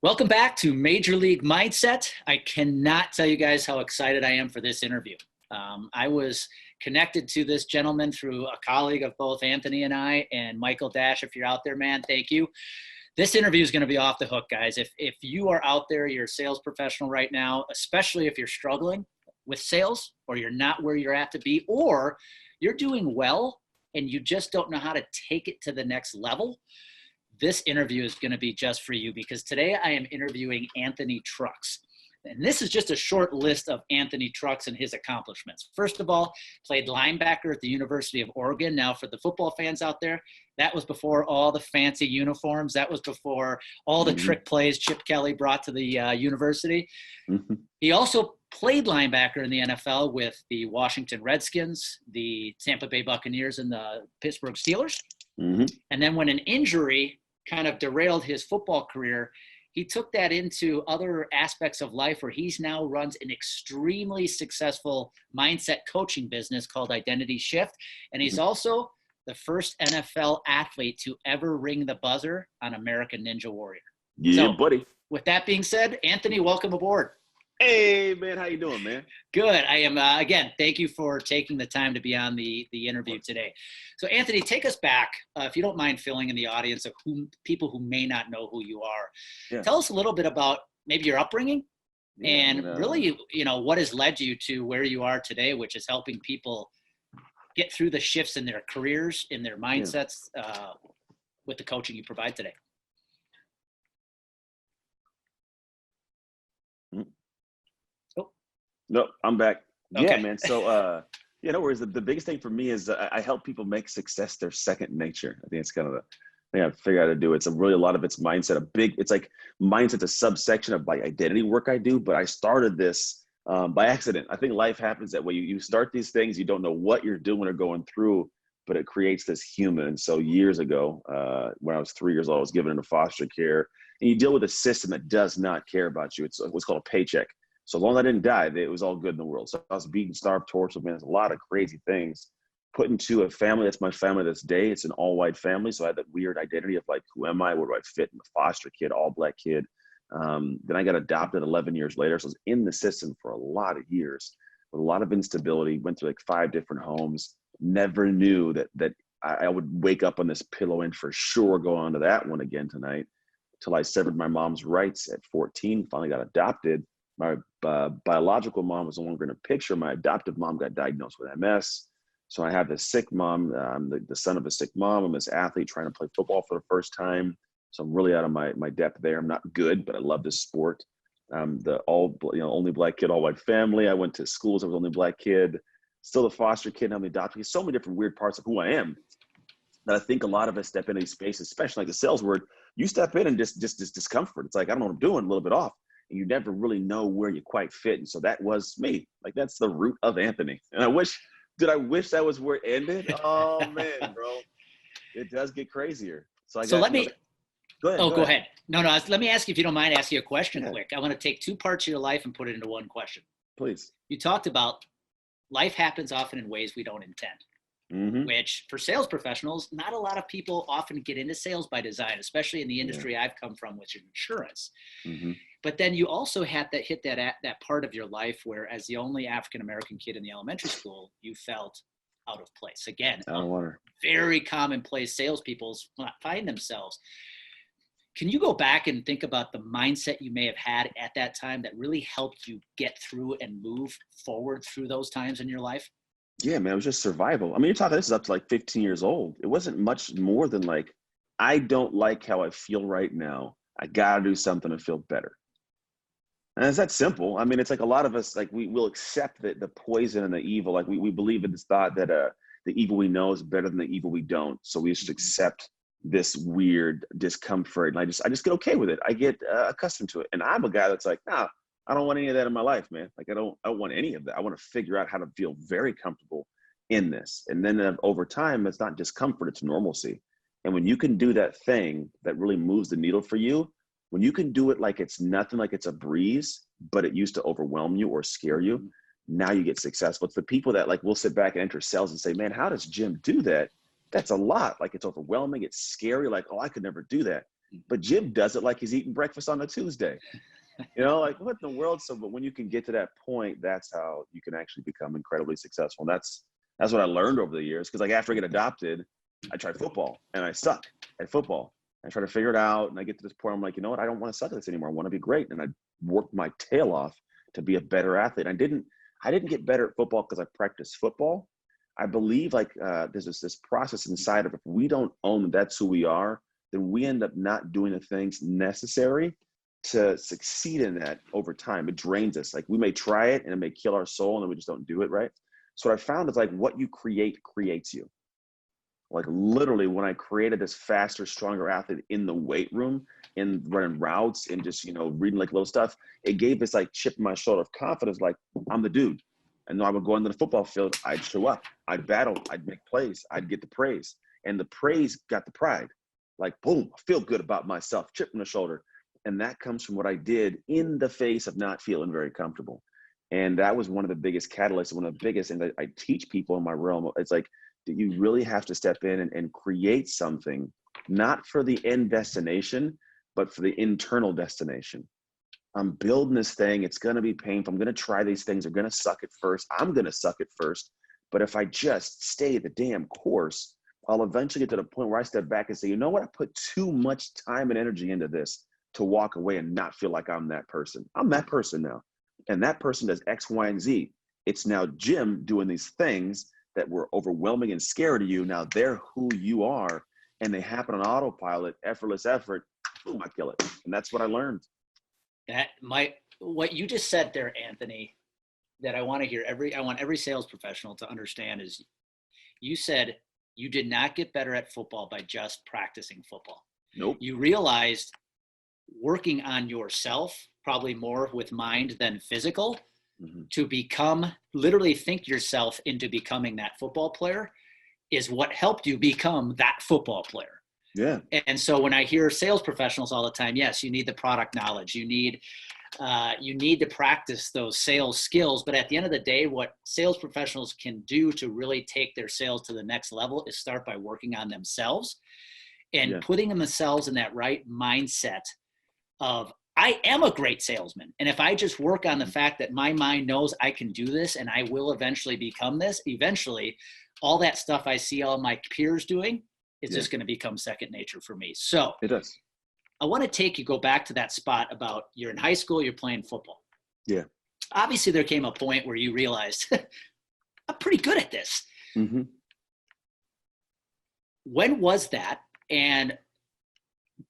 Welcome back to Major League Mindset. I cannot tell you guys how excited I am for this interview. I was connected to this gentleman through a colleague of both Anthony and I, and Michael Dash. If you're out there, man, thank you. This interview is going to be off the hook, guys. If you are out there, you're a sales professional right now, especially if you're struggling with sales or you're not where you're at to be, or you're doing well and you just don't know how to take it to the next level, this interview is going to be just for you, because today I am interviewing Anthony Trucks. And this is just a short list of Anthony Trucks and his accomplishments. First of all, played linebacker at the University of Oregon. Now, for the football fans out there, that was before all the fancy uniforms. That was before all the trick plays Chip Kelly brought to the university. He also played linebacker in the NFL with the Washington Redskins, the Tampa Bay Buccaneers, and the Pittsburgh Steelers. And then when an injury kind of derailed his football career, he took that into other aspects of life where he's now runs an extremely successful mindset coaching business called Identity Shift. And he's also the first NFL athlete to ever ring the buzzer on American Ninja Warrior. Yeah, buddy. With that being said, Anthony, welcome aboard. Hey, man. How you doing, man? Good. I am, again, thank you for taking the time to be on the interview today. So, Anthony, take us back, if you don't mind filling in the audience of people who may not know who you are. Yeah. Tell us a little bit about maybe your upbringing and really, what has led you to where you are today, which is helping people get through the shifts in their careers, in their mindsets, with the coaching you provide today. No, I'm back. Okay. Yeah, man. So, no worries. The biggest thing for me is I help people make success their second nature. I think it's kind of the thing I've figured out how to do. It's a lot of it's mindset. It's like mindset's a subsection of like identity work I do, but I started this by accident. I think life happens that way. You start these things, you don't know what you're doing or going through, but it creates this human. And so years ago, when I was 3 years old, I was given into foster care, and you deal with a system that does not care about you. It's what's called a paycheck. So long as I didn't die, it was all good in the world. So I was beaten, starved, tortured, man. There's a lot of crazy things. Put into a family that's my family this day. It's an all-white family. So I had that weird identity of like, who am I? Where do I fit? I'm a foster kid, all-black kid. Then I got adopted 11 years later. So I was in the system for a lot of yeyears with a lot of instability. Went through like 5 different homes. Never knew that I would wake up on this pillow and for sure go on to that one again tonight, till I severed my mom's rights at 14, finally got adopted. My biological mom was no longer in a picture. My adoptive mom got diagnosed with MS. So I have this sick mom. I'm the son of a sick mom. I'm this athlete trying to play football for the first time. So I'm really out of my depth there. I'm not good, but I love this sport. The only black kid, all white family. I went to schools. I was the only black kid. Still the foster kid. I'm the adopted kid. So many different weird parts of who I am that I think a lot of us step into these spaces, especially like the sales word. You step in and just discomfort. It's like, I don't know what I'm doing, a little bit off. And you never really know where you quite fit. And so that was me. Like, that's the root of Anthony. And I wish that was where it ended? Oh, man, bro. It does get crazier. So let me go ahead. Go ahead. No, let me ask you, if you don't mind, ask you a question quick. I want to take 2 parts of your life and put it into one question. Please. You talked about life happens often in ways we don't intend, which for sales professionals, not a lot of people often get into sales by design, especially in the industry I've come from, which is insurance. But then you also had that hit that part of your life where, as the only African-American kid in the elementary school, you felt out of place. Again, very commonplace salespeople find themselves. Can you go back and think about the mindset you may have had at that time that really helped you get through and move forward through those times in your life? Yeah, man, it was just survival. I mean, you're talking, this is up to like 15 years old. It wasn't much more than like, I don't like how I feel right now. I got to do something to feel better. And it's that simple. I mean, it's like a lot of us, like we will accept the poison and the evil. Like we believe in this thought that the evil we know is better than the evil we don't. So we just accept this weird discomfort. And I just get okay with it. I get accustomed to it. And I'm a guy that's like, nah, I don't want any of that in my life, man. Like I don't want any of that. I want to figure out how to feel very comfortable in this. And then over time, it's not discomfort, it's normalcy. And when you can do that thing that really moves the needle for you, when you can do it like it's nothing, like it's a breeze, but it used to overwhelm you or scare you, now you get successful. It's the people that like will sit back and enter sales and say, man, how does Jim do that? That's a lot. Like it's overwhelming. It's scary. Like, oh, I could never do that. But Jim does it like he's eating breakfast on a Tuesday. You know, like what in the world? So, but when you can get to that point, that's how you can actually become incredibly successful. And that's what I learned over the years. Because like after I get adopted, I tried football and I suck at football. I try to figure it out, and I get to this point. I'm like, you know what? I don't want to suck at this anymore. I want to be great. And I worked my tail off to be a better athlete. I didn't get better at football because I practiced football. I believe like there's this process inside of it. If we don't own that's who we are, then we end up not doing the things necessary to succeed in that over time. It drains us. Like we may try it and it may kill our soul and then we just don't do it right. So what I found is like what you create creates you. Like literally when I created this faster, stronger athlete in the weight room, in running routes and just, you know, reading like little stuff, it gave this like chip in my shoulder of confidence, like I'm the dude. And I would go into the football field, I'd show up, I'd battle, I'd make plays, I'd get the praise. And the praise got the pride. Like, boom, I feel good about myself, chip in the shoulder. And that comes from what I did in the face of not feeling very comfortable. And that was one of the biggest catalysts, one of the biggest things I teach people in my realm. It's like, you really have to step in and create something, not for the end destination, but for the internal destination. I'm building this thing. It's going to be painful. I'm going to try these things. They're going to suck at first. I'm going to suck at first. But if I just stay the damn course, I'll eventually get to the point where I step back and say, you know what? I put too much time and energy into this to walk away and not feel like I'm that person. I'm that person now. And that person does X, Y, and Z. It's now Jim doing these things that were overwhelming and scary to you. Now they're who you are and they happen on autopilot, effortless effort. Boom, I kill it. And that's what I learned. What you just said there, Anthony, that I want to hear I want every sales professional to understand is you said you did not get better at football by just practicing football. Nope. You realized working on yourself, probably more with mind than physical, to become, literally think yourself into becoming that football player is what helped you become that football player. Yeah. And so when I hear sales professionals all the time, yes, you need the product knowledge, you need to practice those sales skills. But at the end of the day, what sales professionals can do to really take their sales to the next level is start by working on themselves and putting themselves in that right mindset of, I am a great salesman. And if I just work on the fact that my mind knows I can do this and I will eventually become this, eventually all that stuff I see all my peers doing is just going to become second nature for me. So it does. I want to go back to that spot about you're in high school, you're playing football. Yeah. Obviously there came a point where you realized I'm pretty good at this. Mm-hmm. When was that? And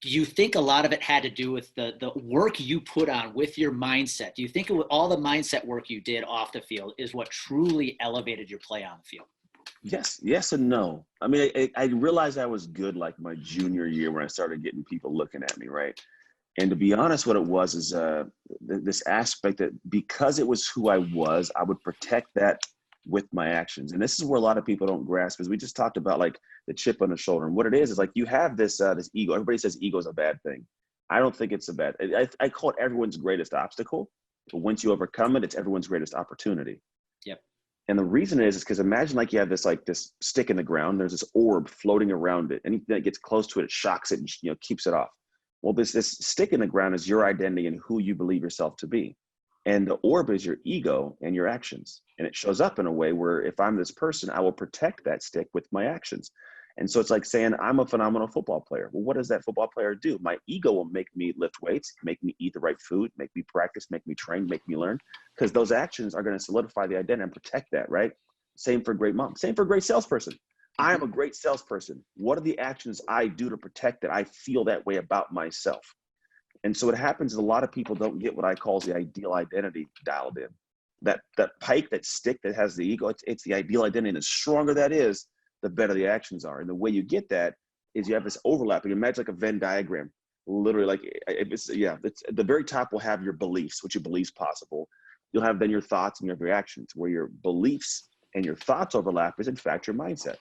do you think a lot of it had to do with the work you put on with your mindset? Do you think all the mindset work you did off the field is what truly elevated your play on the field? Yes and no. I mean, I realized I was good like my junior year when I started getting people looking at me, right? And to be honest, what it was is this aspect that because it was who I was, I would protect that with my actions. And this is where a lot of people don't grasp, is we just talked about like the chip on the shoulder. And what it is like you have this ego. Everybody says ego is a bad thing. I don't think it's a bad. I call it everyone's greatest obstacle. But once you overcome it, it's everyone's greatest opportunity. Yep. And the reason is because imagine like you have this stick in the ground. There's this orb floating around it. Anything that gets close to it, it shocks it and keeps it off. Well, this stick in the ground is your identity and who you believe yourself to be. And the orb is your ego and your actions. And it shows up in a way where if I'm this person, I will protect that stick with my actions. And so it's like saying, I'm a phenomenal football player. Well, what does that football player do? My ego will make me lift weights, make me eat the right food, make me practice, make me train, make me learn. Because those actions are going to solidify the identity and protect that, right? Same for a great mom. Same for a great salesperson. I am a great salesperson. What are the actions I do to protect that I feel that way about myself? And so what happens is a lot of people don't get what I call the ideal identity dialed in. That pike, that stick that has the ego, it's the ideal identity. And the stronger that is, the better the actions are. And the way you get that is you have this overlapping. Imagine like a Venn diagram. Literally, like it's the very top will have your beliefs, what you believe is possible. You'll have then your thoughts and your reactions. Where your beliefs and your thoughts overlap is in fact your mindset.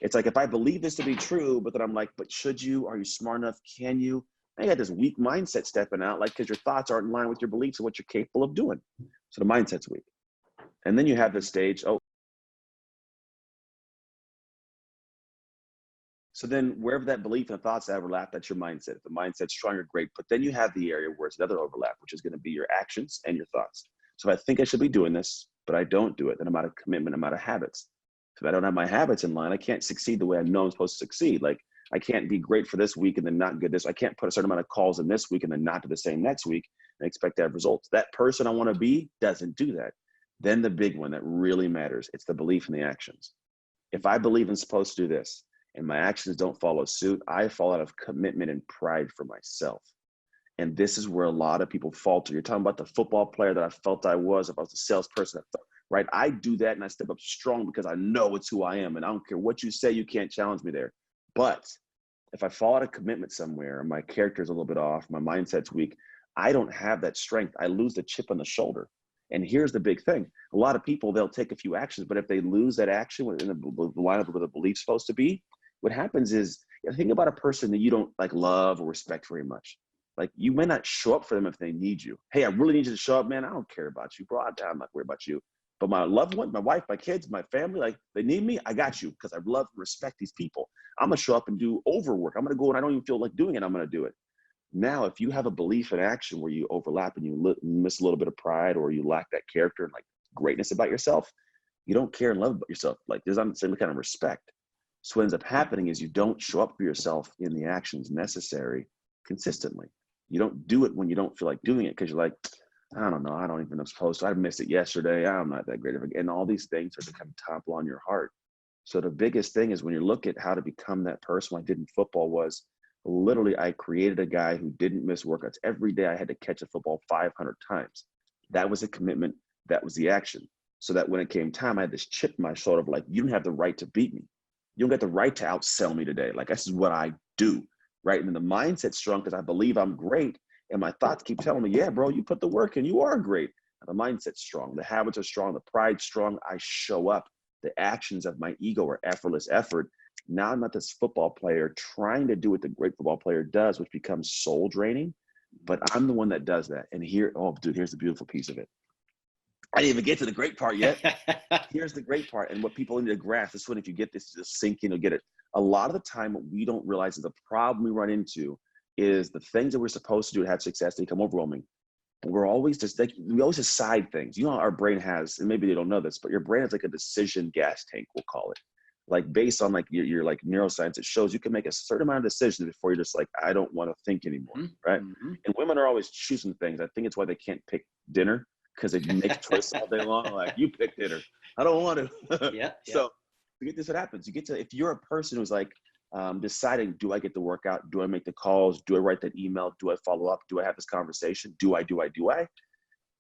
It's like, if I believe this to be true, but then I'm like, but should you? Are you smart enough? Can you? I got this weak mindset stepping out, like, because your thoughts aren't in line with your beliefs and what you're capable of doing. So the mindset's weak. And then you have this stage, So then wherever that belief and thoughts overlap, that's your mindset. If the mindset's stronger, great. But then you have the area where it's another overlap, which is going to be your actions and your thoughts. So if I think I should be doing this, but I don't do it, then I'm out of commitment, I'm out of habits. If I don't have my habits in line, I can't succeed the way I know I'm supposed to succeed. Like I can't be great for this week and then not good this. I can't put a certain amount of calls in this week and then not do the same next week and expect to have results. That person I want to be doesn't do that. Then the big one that really matters, it's the belief in the actions. If I believe I'm supposed to do this and my actions don't follow suit, I fall out of commitment and pride for myself. And this is where a lot of people falter. You're talking about the football player that I felt I was, if I was a salesperson, right? I do that and I step up strong because I know it's who I am. And I don't care what you say, you can't challenge me there. But if I fall out of commitment somewhere, my character's a little bit off, my mindset's weak, I don't have that strength. I lose the chip on the shoulder. And here's the big thing. A lot of people, they'll take a few actions, but if they lose that action in the line of where the belief's supposed to be, what happens is, think about a person that you don't like love or respect very much. Like you may not show up for them if they need you. Hey, I really need you to show up, man. I don't care about you, bro. I'm not worried about you. But my loved one, my wife, my kids, my family, like they need me, I got you because I love and respect these people. I'm going to show up and do overwork. I'm going to go and I don't even feel like doing it. I'm going to do it. Now, if you have a belief in action where you overlap and you miss a little bit of pride or you lack that character and like greatness about yourself, you don't care and love about yourself. Like there's not the same kind of respect. So what ends up happening is you don't show up for yourself in the actions necessary consistently. You don't do it when you don't feel like doing it because you're like, I don't know, I don't even know supposed to. I missed it yesterday. I'm not that great of a, and all these things are to kind of topple on your heart. So the biggest thing is when you look at how to become that person I did in football was literally I created a guy who didn't miss workouts. Every day I had to catch a football 500 times. That was a commitment. That was the action. So that when it came time, I had this chip in my shoulder of like, you don't have the right to beat me. You don't get the right to outsell me today. Like this is what I do, right? And the mindset's strong because I believe I'm great. And my thoughts keep telling me, yeah, bro, you put the work in, you are great. And the mindset's strong, the habits are strong, the pride's strong. I show up. The actions of my ego are effortless effort. Now I'm not this football player trying to do what the great football player does, which becomes soul draining, but I'm the one that does that. And here, oh, dude, here's the beautiful piece of it. I didn't even get to the great part yet. Here's the great part. And what people need to grasp, this one, if you get this, just sink in, you'll get it. A lot of the time, what we don't realize is the problem we run into is the things that we're supposed to do to have success, they become overwhelming. But we're always just like, we always decide things. You know, our brain has, and maybe they don't know this, but your brain has like a decision gas tank, we'll call it. Like based on like your like neuroscience, it shows you can make a certain amount of decisions before you're just like, I don't want to think anymore, right? Mm-hmm. And women are always choosing things. I think it's why they can't pick dinner because they make choices all day long. Like you pick dinner, I don't want to. Yeah. So you get this, what happens. You get to, if you're a person who's like deciding, do I get the workout? Do I make the calls? Do I write that email? Do I follow up? Do I have this conversation? Do I?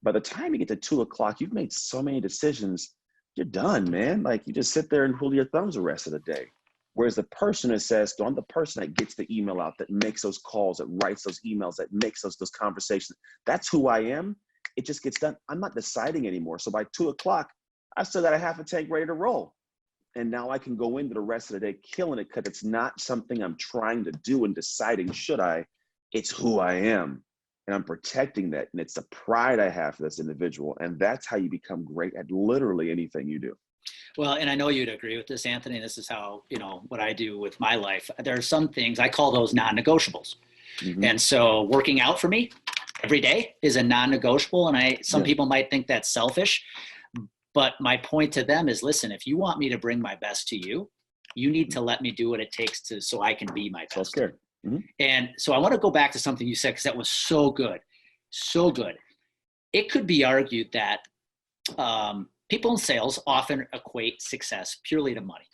By the time you get to 2 o'clock, you've made so many decisions. You're done, man. Like you just sit there and hold your thumbs the rest of the day. Whereas the person that says, I'm the person that gets the email out, that makes those calls, that writes those emails, that makes those conversations. That's who I am. It just gets done. I'm not deciding anymore. So by 2 o'clock, I've still got a half a tank ready to roll. And now I can go into the rest of the day killing it because it's not something I'm trying to do and deciding, should I? It's who I am. And I'm protecting that. And it's the pride I have for this individual. And that's how you become great at literally anything you do. Well, and I know you'd agree with this, Anthony. This is how, what I do with my life. There are some things, I call those non-negotiables. Mm-hmm. And so working out for me every day is a non-negotiable. And some people might think that's selfish. But my point to them is, listen, if you want me to bring my best to you, you need to let me do what it takes so I can be my best. Mm-hmm. And so I want to go back to something you said, because that was so good. So good. It could be argued that people in sales often equate success purely to money.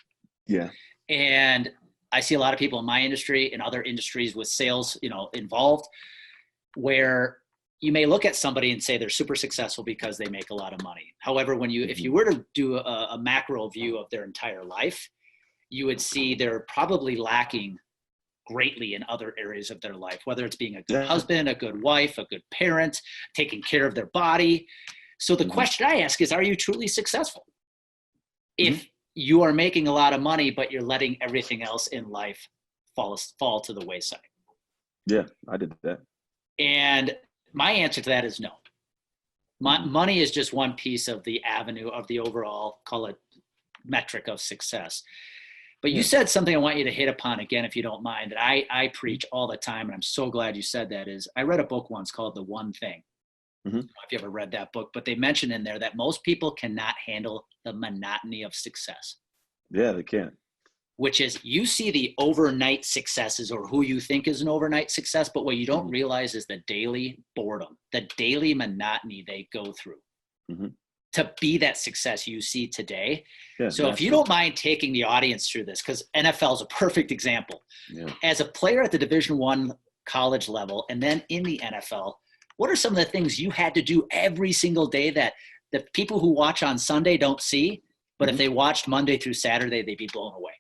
Yeah. And I see a lot of people in my industry and other industries with sales, involved, where you may look at somebody and say they're super successful because they make a lot of money. However, if you were to do a macro view of their entire life, you would see they're probably lacking greatly in other areas of their life, whether it's being a good husband, a good wife, a good parent, taking care of their body. So the question I ask is, are you truly successful? If you are making a lot of money, but you're letting everything else in life fall to the wayside. Yeah, I did that. And my answer to that is no. Money is just one piece of the avenue of the overall, call it, metric of success. But you said something I want you to hit upon again, if you don't mind, that I preach all the time, and I'm so glad you said that. Is I read a book once called The One Thing. Mm-hmm. I don't know if you ever read that book, but they mentioned in there that most people cannot handle the monotony of success. Yeah, they can't. Which is, you see the overnight successes or who you think is an overnight success, but what you don't realize is the daily boredom, the daily monotony they go through to be that success you see today. Yeah, so if you don't mind taking the audience through this, because NFL is a perfect example. Yeah. As a player at the Division I college level and then in the NFL, what are some of the things you had to do every single day that the people who watch on Sunday don't see? But if they watched Monday through Saturday, they'd be blown away.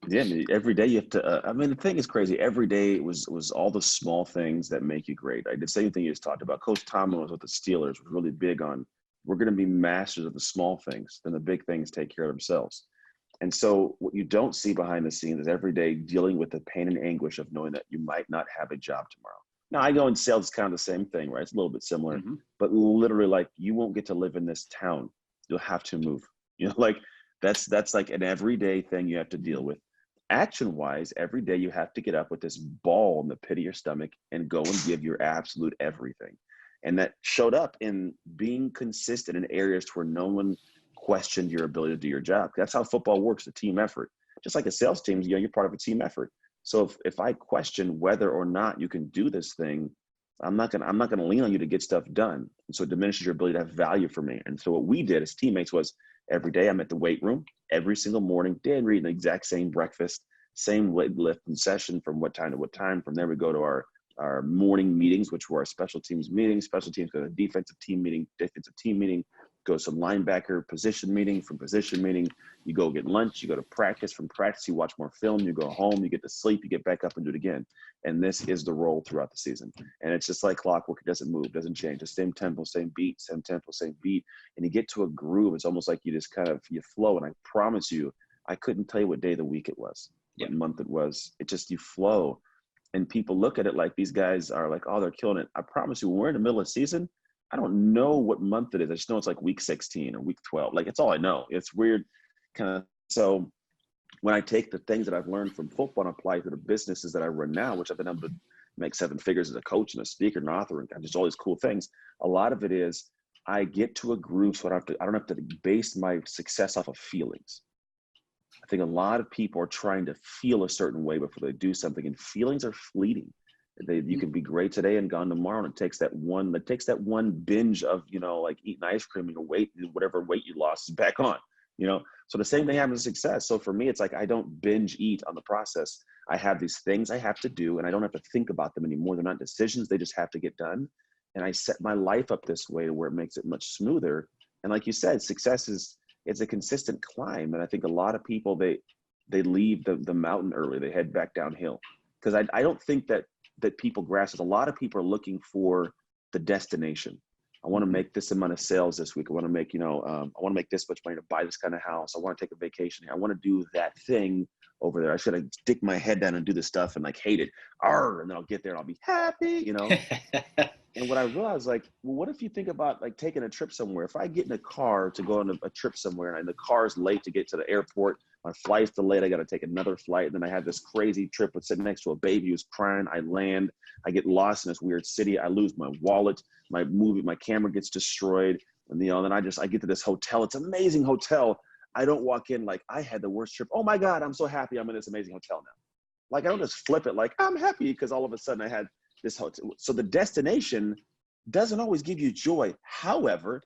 Yeah, I mean, every day you have to. I mean, the thing is crazy. Every day was all the small things that make you great. I did the same thing you just talked about. Coach Tomlin was with the Steelers, was really big on, we're going to be masters of the small things, then the big things take care of themselves. And so what you don't see behind the scenes is every day dealing with the pain and anguish of knowing that you might not have a job tomorrow. Now, I go in sales, it's kind of the same thing, right? It's a little bit similar, but literally, like, you won't get to live in this town. You'll have to move. You know, like that's like an everyday thing you have to deal with. Action-wise, every day you have to get up with this ball in the pit of your stomach and go and give your absolute everything. And that showed up in being consistent in areas where no one questioned your ability to do your job. That's how football works, a team effort. Just like a sales team, you know, you're part of a team effort. So if I question whether or not you can do this thing, I'm not gonna lean on you to get stuff done. And so it diminishes your ability to have value for me. And so what we did as teammates was, every day I'm at the weight room, every single morning, day and eating the exact same breakfast, same weight lifting session from what time to what time. From there we go to our morning meetings, which were our special teams meetings. Special teams go to defensive team meeting, go some linebacker position meeting. From position meeting, you go get lunch, you go to practice. From practice, you watch more film, you go home, you get to sleep, you get back up and do it again. And this is the role throughout the season. And it's just like clockwork. It doesn't move, doesn't change. The same tempo, same beat, same tempo, same beat. And you get to a groove. It's almost like you just you flow. And I promise you, I couldn't tell you what day of the week it was, what month it was. It just, you flow. And people look at it like these guys are like, oh, they're killing it. I promise you, when we're in the middle of the season, I don't know what month it is. I just know it's like week 16 or week 12. Like, it's all I know. It's weird kind of. So when I take the things that I've learned from football and apply to the businesses that I run now, which I've been able to make 7 figures as a coach and a speaker and author and just all these cool things, a lot of it is I get to a groove so I don't have to base my success off of feelings. I think a lot of people are trying to feel a certain way before they do something, and feelings are fleeting. You can be great today and gone tomorrow, and it takes that one binge of, you know, like eating ice cream, and your weight, whatever weight you lost, is back on, you know. So the same thing happens with success. So for me, it's like I don't binge eat on the process. I have these things I have to do, and I don't have to think about them anymore. They're not decisions; they just have to get done. And I set my life up this way to where it makes it much smoother. And like you said, success it's a consistent climb. And I think a lot of people, they leave the mountain early. They head back downhill, because I don't think that people grasp it. A lot of people are looking for the destination. I want to make this amount of sales this week. I want to make, I want to make this much money to buy this kind of house. I want to take a vacation here. I want to do that thing over there. I should stick my head down and do this stuff and like hate it. And then I'll get there and I'll be happy, you know? And what I realized, like, well, what if you think about like taking a trip somewhere? If I get in a car to go on a trip somewhere and the car's late to get to the airport, my flight's delayed, I got to take another flight. And then I had this crazy trip with sitting next to a baby who's crying. I land, I get lost in this weird city. I lose my wallet, my camera gets destroyed. And, then I get to this hotel. It's an amazing hotel. I don't walk in like I had the worst trip. Oh my God, I'm so happy I'm in this amazing hotel now. Like, I don't just flip it like I'm happy because all of a sudden I had this hotel. So the destination doesn't always give you joy. However,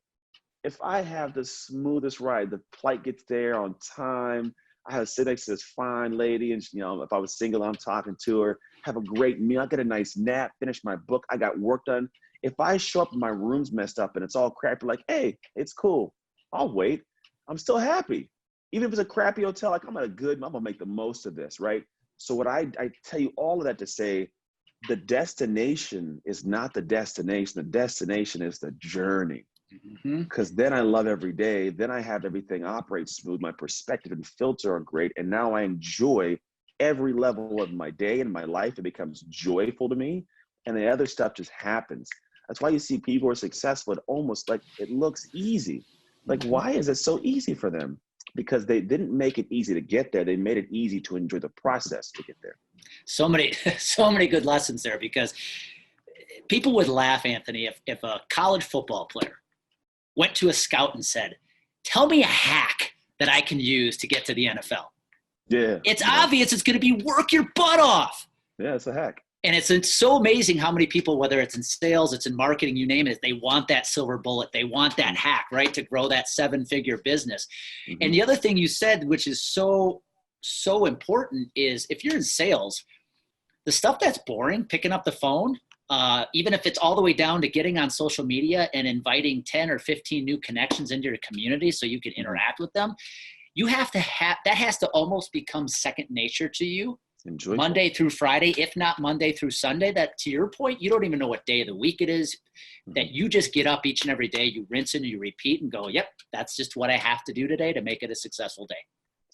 if I have the smoothest ride, the flight gets there on time, I have to sit next to this fine lady, and if I was single, I'm talking to her, have a great meal, I get a nice nap, finish my book, I got work done. If I show up and my room's messed up and it's all crappy, like, hey, it's cool, I'll wait. I'm still happy. Even if it's a crappy hotel, like, I'm gonna make the most of this, right? So what I tell you all of that to say, the destination is not the destination. The destination is the journey. Because then I love every day. Then I have everything operate smooth. My perspective and filter are great. And now I enjoy every level of my day and my life. It becomes joyful to me. And the other stuff just happens. That's why you see people who are successful. It almost like it looks easy. Like, why is it so easy for them? because they didn't make it easy to get there. They made it easy to enjoy the process to get there. So many, so many good lessons there, because people would laugh, Anthony, if a college football player went to a scout and said, tell me a hack that I can use to get to the NFL. Yeah. It's obvious it's going to be work your butt off. Yeah, it's a hack. And it's so amazing how many people, whether it's in sales, it's in marketing, you name it, they want that silver bullet. They want that hack, right, to grow that 7-figure business. Mm-hmm. And the other thing you said, which is so important, is if you're in sales, the stuff that's boring, picking up the phone, even if it's all the way down to getting on social media and inviting 10 or 15 new connections into your community so you can interact with them, you have to that has to almost become second nature to you. Enjoy Monday through Friday, if not Monday through Sunday. That, to your point, you don't even know what day of the week it is, that you just get up each and every day, you rinse and you repeat and go, yep, that's just what I have to do today to make it a successful day.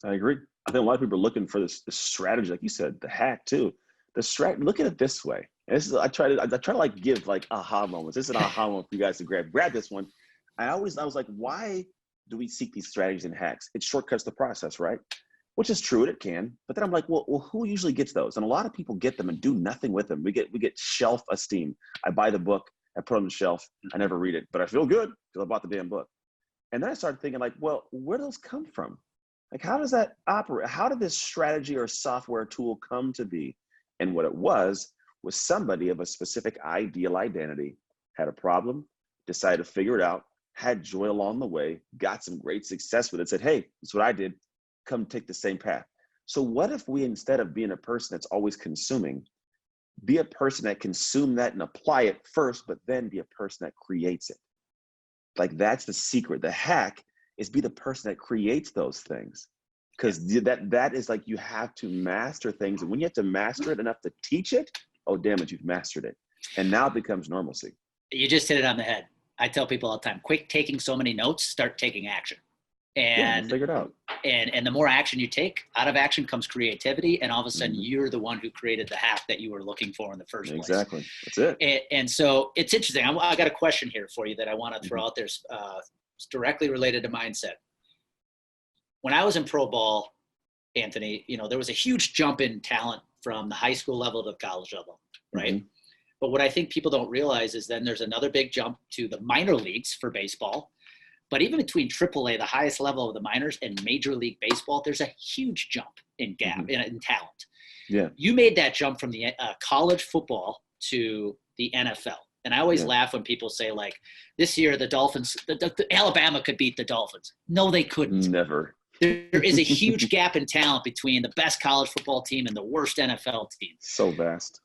I agree. I think a lot of people are looking for this strategy, like you said, the hack too. The strategy. Look at it this way. And this is, I try to like give like aha moments. This is an aha moment for you guys to grab this one. I was like, why do we seek these strategies and hacks? It shortcuts the process, right? Which is true, it can. But then I'm like, well, who usually gets those? And a lot of people get them and do nothing with them. We get shelf esteem. I buy the book, I put it on the shelf, I never read it, but I feel good because I bought the damn book. And then I started thinking like, well, where do those come from? Like, how does that operate? How did this strategy or software tool come to be? And what it was somebody of a specific ideal identity, had a problem, decided to figure it out, had joy along the way, got some great success with it, said, hey, that's what I did. Come take the same path. So what if we, instead of being a person that's always consuming, be a person that consume that and apply it first, but then be a person that creates it? Like, that's the secret. The hack is be the person that creates those things. Because that is like, you have to master things. And when you have to master it enough to teach it, oh, damn it, you've mastered it. And now it becomes normalcy. You just hit it on the head. I tell people all the time, quit taking so many notes, start taking action. And figure it out. And the more action you take, out of action comes creativity. And all of a sudden you're the one who created the hack that you were looking for in the first place. Exactly. That's it. And so it's interesting. I got a question here for you that I want to throw out there. It's directly related to mindset. When I was in pro ball, Anthony, there was a huge jump in talent from the high school level to the college level, right? Mm-hmm. But what I think people don't realize is then there's another big jump to the minor leagues for baseball. But even between AAA, the highest level of the minors, and Major League Baseball, there's a huge jump in gap in talent. Yeah, you made that jump from the college football to the NFL, and I always laugh when people say, like, this year the Dolphins, the Alabama could beat the Dolphins. No, they couldn't. Never. There is a huge gap in talent between the best college football team and the worst NFL team. So vast.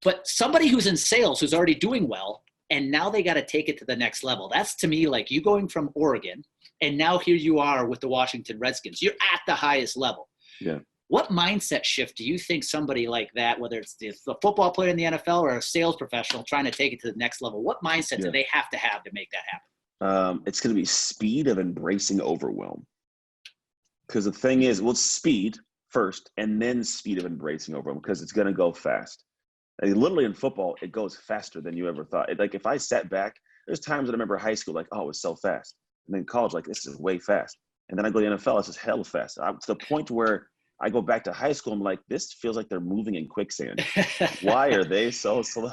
But somebody who's in sales, who's already doing well, and now they got to take it to the next level. That's, to me, like you going from Oregon, and now here you are with the Washington Redskins. You're at the highest level. Yeah. What mindset shift do you think somebody like that, whether it's the football player in the NFL or a sales professional trying to take it to the next level, what mindset do they have to make that happen? It's going to be speed of embracing overwhelm. Because the thing is, well, speed first, and then speed of embracing overwhelm, because it's going to go fast. Literally in football, it goes faster than you ever thought. Like, if I sat back, there's times that I remember high school, like, oh, it was so fast. And then college, like, this is way fast. And then I go to the NFL, it's just hell fast. To the point where I go back to high school, I'm like, this feels like they're moving in quicksand. Why are they so slow,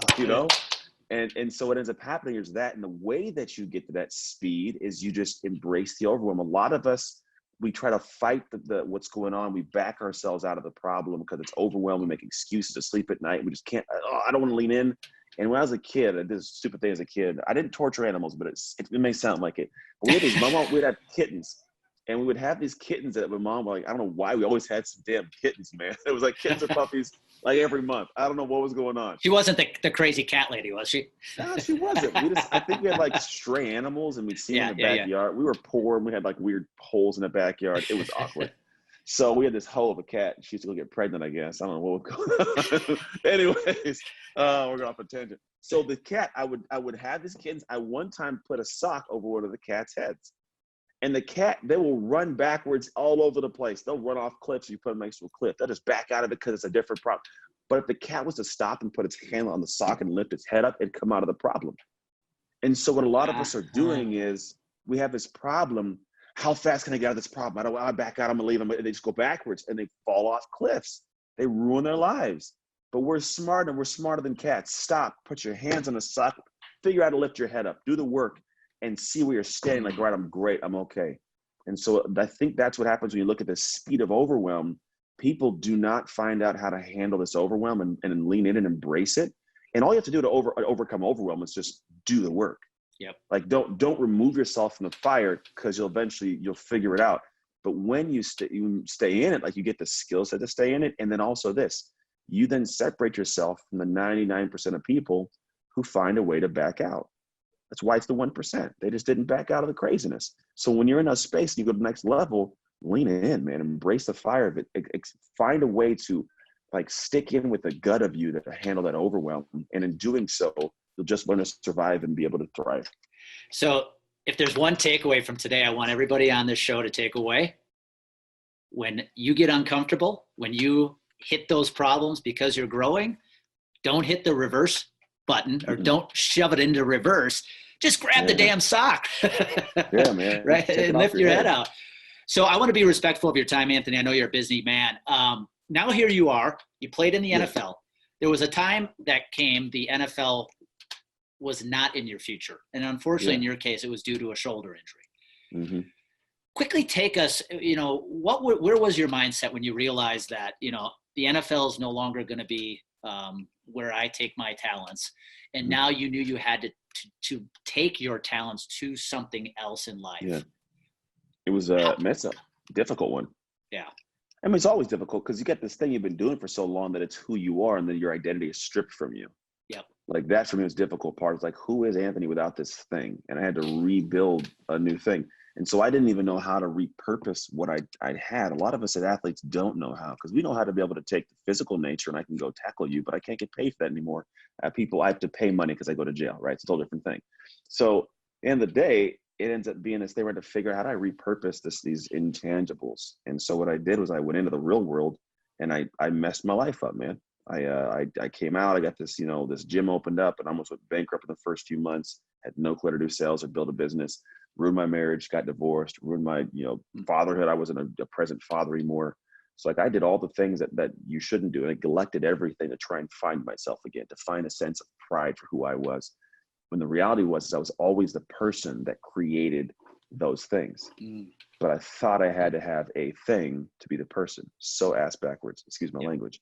And so what ends up happening is that, and the way that you get to that speed is you just embrace the overwhelm. A lot of us, we try to fight the what's going on. We back ourselves out of the problem because it's overwhelming. We make excuses to sleep at night. We just can't. Oh, I don't want to lean in. And when I was a kid, I did this stupid thing as a kid. I didn't torture animals, but it may sound like it. But we'd have kittens, and we would have these kittens that my mom was like, I don't know why we always had some damn kittens, man. It was like kittens or puppies like every month. I don't know what was going on. She wasn't the crazy cat lady, was she? No, she wasn't. I think we had like stray animals, and we'd see them in the backyard. Yeah. We were poor, and we had like weird holes in the backyard. It was awkward. So we had this hoe of a cat. She used to go get pregnant, I guess. I don't know what was going on. Anyways, we're going off a tangent. So the cat, I would have these kittens. I one time put a sock over one of the cat's heads. And the cat, they will run backwards all over the place. They'll run off cliffs. You put them next to a cliff. They'll just back out of it because it's a different problem. But if the cat was to stop and put its hand on the sock and lift its head up, it'd come out of the problem. And so what a lot of us are doing is we have this problem. how fast can I get out of this problem? I back out, I'm gonna leave them. They just go backwards and they fall off cliffs. They ruin their lives. But we're smart and we're smarter than cats. Stop, put your hands on the sock, figure out how to lift your head up, do the work and see where you're standing. Like, right, I'm great, I'm okay. And so I think that's what happens when you look at the speed of overwhelm. People do not find out how to handle this overwhelm and lean in and embrace it. And all you have to do to overcome overwhelm is just do the work. Yep. Like, don't remove yourself from the fire, because you'll figure it out. But when you stay in it, like, you get the skill set to stay in it. And then also this, you then separate yourself from the 99% of people who find a way to back out. That's why it's the 1%. They just didn't back out of the craziness. So when you're in a space and you go to the next level, lean in, man. Embrace the fire of it. Find a way to, like, stick in with the gut of you to handle that overwhelm. And in doing so, you'll just learn to survive and be able to thrive. So if there's one takeaway from today, I want everybody on this show to take away: when you get uncomfortable, when you hit those problems because you're growing, don't hit the reverse button, or don't shove it into reverse. Just grab the damn sock. Yeah, man. Right? And lift your head out. So I want to be respectful of your time, Anthony. I know you're a busy man. Now here you are. You played in the NFL. There was a time that came, the NFL was not in your future. And unfortunately, in your case, it was due to a shoulder injury. Quickly take us, where was your mindset when you realized that, the NFL is no longer going to be where I take my talents. And now you knew you had to take your talents to something else in life. Yeah. It was it's a difficult one. Yeah. I mean, it's always difficult because you get this thing you've been doing for so long that it's who you are, and then your identity is stripped from you. Yep. Like, that for me was difficult part. It's like, who is Anthony without this thing? And I had to rebuild a new thing. And so I didn't even know how to repurpose what I had. A lot of us as athletes don't know how, because we know how to be able to take the physical nature and I can go tackle you, but I can't get paid for that anymore. I have to pay money because I go to jail, right? It's a whole different thing. So in the day, it ends up being this, they were to figure out how do I repurpose these intangibles. And so what I did was I went into the real world and I messed my life up, man. I came out, I got this, this gym opened up and I almost went bankrupt in the first few months, had no clue to do sales or build a business, ruined my marriage, got divorced, ruined my, fatherhood. I wasn't a present father anymore. So like, I did all the things that you shouldn't do. And I neglected everything to try and find myself again, to find a sense of pride for who I was. When the reality was I was always the person that created those things. But I thought I had to have a thing to be the person. So ass backwards, excuse my language.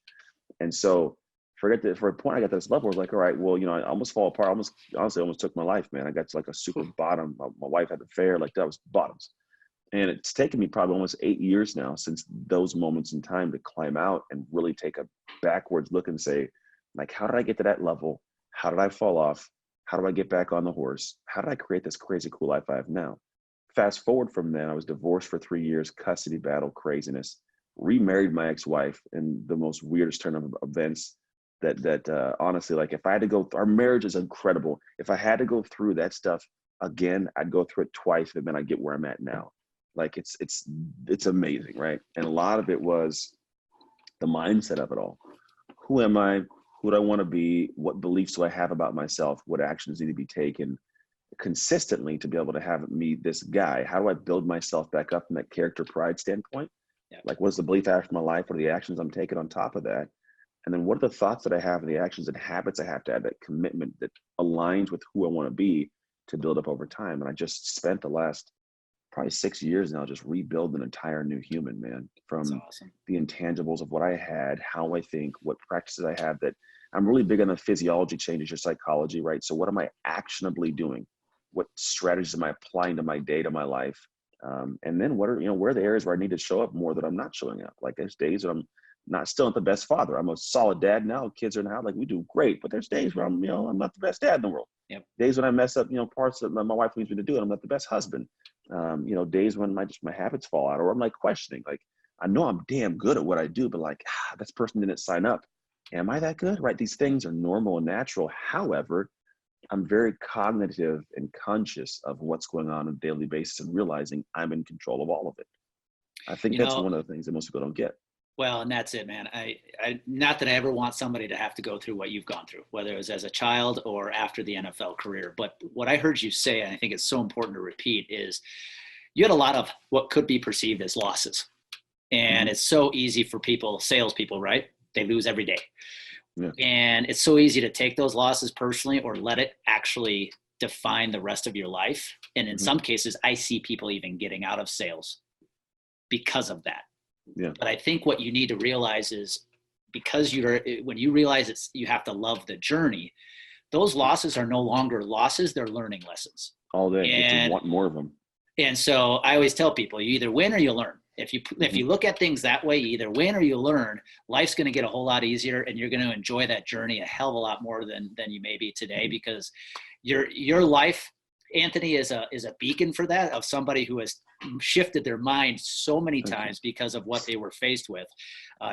And so for a point, I got to this level, I was like, all right, well, I almost fall apart. Honestly, almost took my life, man. I got to like a super bottom. My wife had an affair, like that was bottoms. And it's taken me probably almost 8 years now since those moments in time to climb out and really take a backwards look and say, like, how did I get to that level? How did I fall off? How do I get back on the horse? How did I create this crazy cool life I have now? Fast forward from then, I was divorced for 3 years, custody battle, craziness, remarried my ex-wife in the most weirdest turn of events that honestly, like, if I had to go, our marriage is incredible. If I had to go through that stuff again, I'd go through it twice, and then I'd get where I'm at now. Like, it's amazing, right? And a lot of it was the mindset of it all. Who am I? Who do I want to be? What beliefs do I have about myself? What actions need to be taken consistently to be able to have me this guy? How do I build myself back up from that character pride standpoint? Yeah. Like, what's the belief I have for my life? What are the actions I'm taking on top of that? And then what are the thoughts that I have and the actions and habits I have to have, that commitment that aligns with who I want to be to build up over time? And I just spent the last probably 6 years now just rebuild an entire new human, man, from the intangibles of what I had, how I think, what practices I have. That I'm really big on the physiology changes your psychology, right? So what am I actionably doing? What strategies am I applying to my day, to my life? And then what are, where are the areas where I need to show up more that I'm not showing up? Like, there's days when I'm still not the best father. I'm a solid dad now. Kids are in the house, like, we do great, but there's days where I'm not the best dad in the world. Yep. Days when I mess up, parts that my wife needs me to do, and I'm not the best husband. Days when my habits fall out, or I'm like questioning, like, I know I'm damn good at what I do, but like, this person didn't sign up. Am I that good? Right? These things are normal and natural. However, I'm very cognitive and conscious of what's going on a daily basis and realizing I'm in control of all of it. I think that's one of the things that most people don't get. Well, and that's it, man. I not that I ever want somebody to have to go through what you've gone through, whether it was as a child or after the NFL career. But what I heard you say, and I think it's so important to repeat, is you had a lot of what could be perceived as losses. And it's so easy for people, salespeople, right? They lose every day. Yeah. And it's so easy to take those losses personally or let it actually define the rest of your life. And in some cases, I see people even getting out of sales because of that. Yeah. But I think what you need to realize is because when you realize you have to love the journey, those losses are no longer losses. They're learning lessons. All day. And you want more of them. And so I always tell people, you either win or you learn. If you look at things that way, you either win or you learn. Life's going to get a whole lot easier, and you're going to enjoy that journey a hell of a lot more than you may be today, because your life, Anthony, is a beacon for that, of somebody who has shifted their mind so many times because of what they were faced with.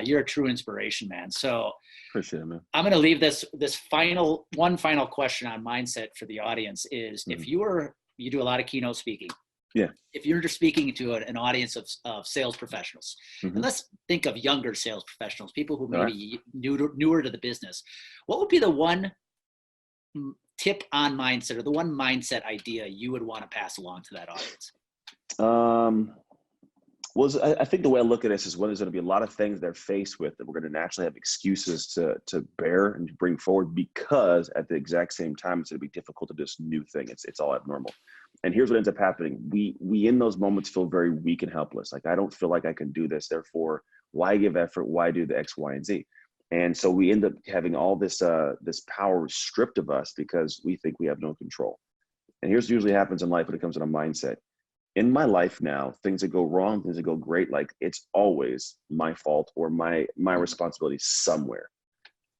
You're a true inspiration, man. So appreciate it, man. I'm going to leave this final question on mindset for the audience is if you do a lot of keynote speaking. Yeah. If you're just speaking to an audience of sales professionals, and let's think of younger sales professionals, people who may be newer to the business, what would be the one tip on mindset or the one mindset idea you would want to pass along to that audience? Well, I think the way I look at this is when there's going to be a lot of things they're faced with that we're going to naturally have excuses to bear and to bring forward, because at the exact same time, it's going to be difficult to do this new thing. It's all abnormal. And here's what ends up happening. We in those moments feel very weak and helpless. Like, I don't feel like I can do this. Therefore, why give effort? Why do the X, Y, and Z? And so we end up having all this power stripped of us because we think we have no control. And here's what usually happens in life when it comes to a mindset. In my life now, things that go wrong, things that go great, like, it's always my fault or my responsibility somewhere.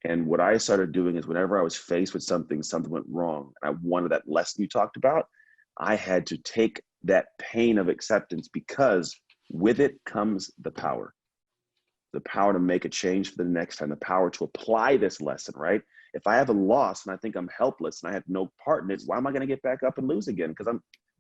And what I started doing is whenever I was faced with something went wrong, and I wanted that lesson you talked about, I had to take that pain of acceptance, because with it comes the power to make a change for the next time, the power to apply this lesson, right? If I have a loss and I think I'm helpless and I have no part in it, why am I going to get back up and lose again? Because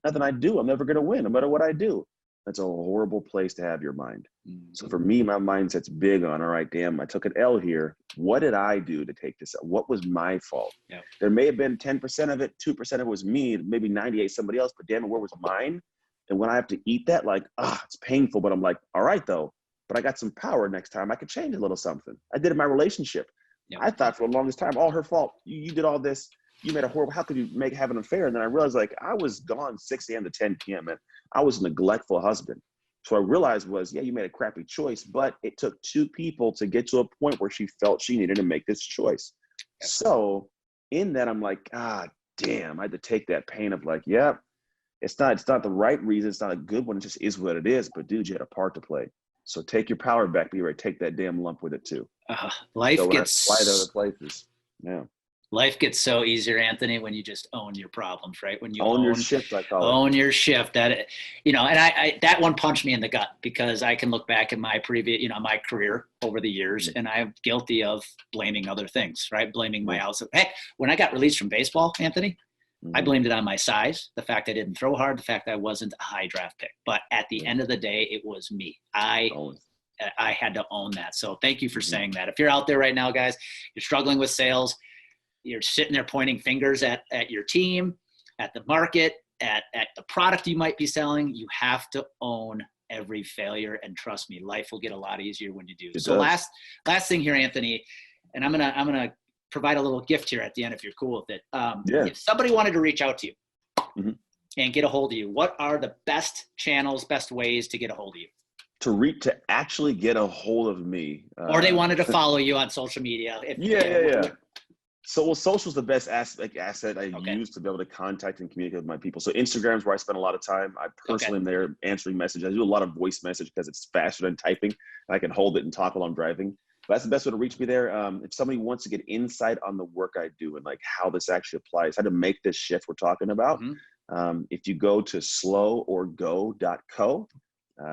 nothing I do, I'm never going to win no matter what I do. That's a horrible place to have your mind. So for me, my mindset's big on, all right, damn, I took an L here. What did I do to take this? What was my fault? Yeah. There may have been 10% of it, 2% of it was me, maybe 98 somebody else, but damn it, where was mine? And when I have to eat that, like, it's painful, but I'm like, all right, though, but I got some power next time. I could change a little something. I did in my relationship. Yeah. I thought for the longest time, all her fault. You did all this. You made a horrible, how could you have an affair? And then I realized, like, I was gone 6 a.m. to 10 p.m. and I was a neglectful husband. So I realized you made a crappy choice, but it took 2 people to get to a point where she felt she needed to make this choice. Yeah. So in that, I'm like, damn, I had to take that pain of like, yeah, it's not the right reason. It's not a good one. It just is what it is. But dude, you had a part to play. So take your power back, be ready to take that damn lump with it too. Life gets to other places. Yeah. Life gets so easier, Anthony, when you just own your problems, right? When you own your shift, I call it. Own your shift. That, and I that one punched me in the gut, because I can look back at my previous, my career over the years, and I'm guilty of blaming other things, right? Blaming my house. Heck, when I got released from baseball, Anthony, I blamed it on my size, the fact I didn't throw hard, the fact I wasn't a high draft pick. But at the end of the day, it was me. I had to own that. So thank you for saying that. If you're out there right now, guys, you're struggling with sales, you're sitting there pointing fingers at your team, at the market, at the product you might be selling, you have to own every failure. And trust me, life will get a lot easier when you do. So last thing here, Anthony, and I'm gonna provide a little gift here at the end if you're cool with it. If somebody wanted to reach out to you and get a hold of you, what are the best channels, best ways to get a hold of you? To actually get a hold of me. Or they wanted to follow you on social media. So social's the best asset I use to be able to contact and communicate with my people. So Instagram is where I spend a lot of time. I personally am there answering messages. I do a lot of voice message because it's faster than typing. I can hold it and talk while I'm driving. But that's the best way to reach me there. If somebody wants to get insight on the work I do and like how this actually applies, how to make this shift we're talking about, if you go to sloworgo.co,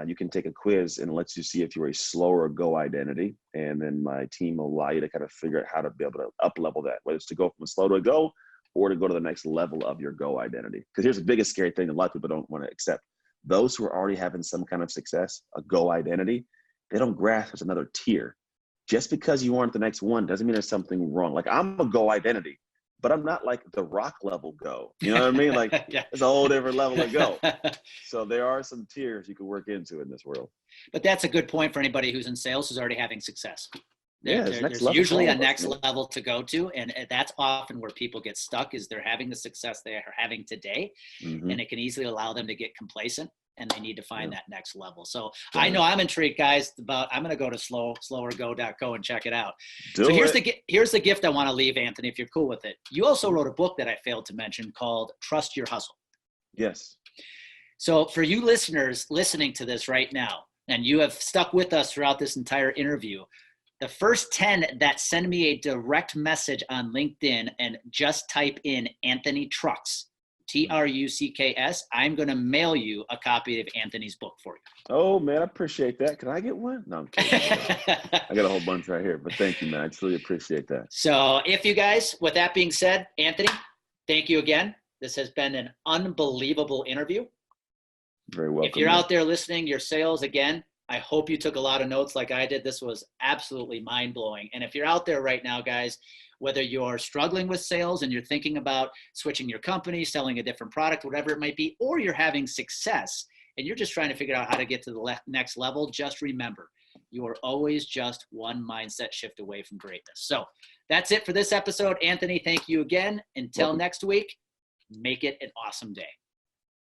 you can take a quiz and it lets you see if you're a slow or go identity. And then my team will allow you to kind of figure out how to be able to up level that, whether it's to go from a slow to a go or to go to the next level of your go identity. Because here's the biggest scary thing that a lot of people don't want to accept. Those who are already having some kind of success, a go identity, they don't grasp there's another tier. Just because you aren't the next one doesn't mean there's something wrong. Like, I'm a go identity, but I'm not like the rock level go. You know what I mean? Like Yeah. it's a whole different level of go. So there are some tiers you can work into in this world. But that's a good point for anybody who's in sales who's already having success. There's usually a next level to go to, and that's often where people get stuck is they're having the success they are having today, and it can easily allow them to get complacent, and they need to find that next level. So I know I'm intrigued, guys, I'm going to go to slowergo.co and check it out. Here's the gift I want to leave, Anthony, if you're cool with it. You also wrote a book that I failed to mention called Trust Your Hustle. Yes. So for you listeners listening to this right now, and you have stuck with us throughout this entire interview, the first 10 that send me a direct message on LinkedIn and just type in Anthony Trucks, Trucks, I'm going to mail you a copy of Anthony's book for you. Oh, man, I appreciate that. Can I get one? No, I'm kidding. I got a whole bunch right here, but thank you, man. I truly appreciate that. So if you guys, with that being said, Anthony, thank you again. This has been an unbelievable interview. Very welcome. If you're out there listening, your sales, again, I hope you took a lot of notes like I did. This was absolutely mind-blowing. And if you're out there right now, guys, whether you're struggling with sales and you're thinking about switching your company, selling a different product, whatever it might be, or you're having success and you're just trying to figure out how to get to the next level, just remember, you are always just one mindset shift away from greatness. So that's it for this episode. Anthony, thank you again. Until next week, make it an awesome day.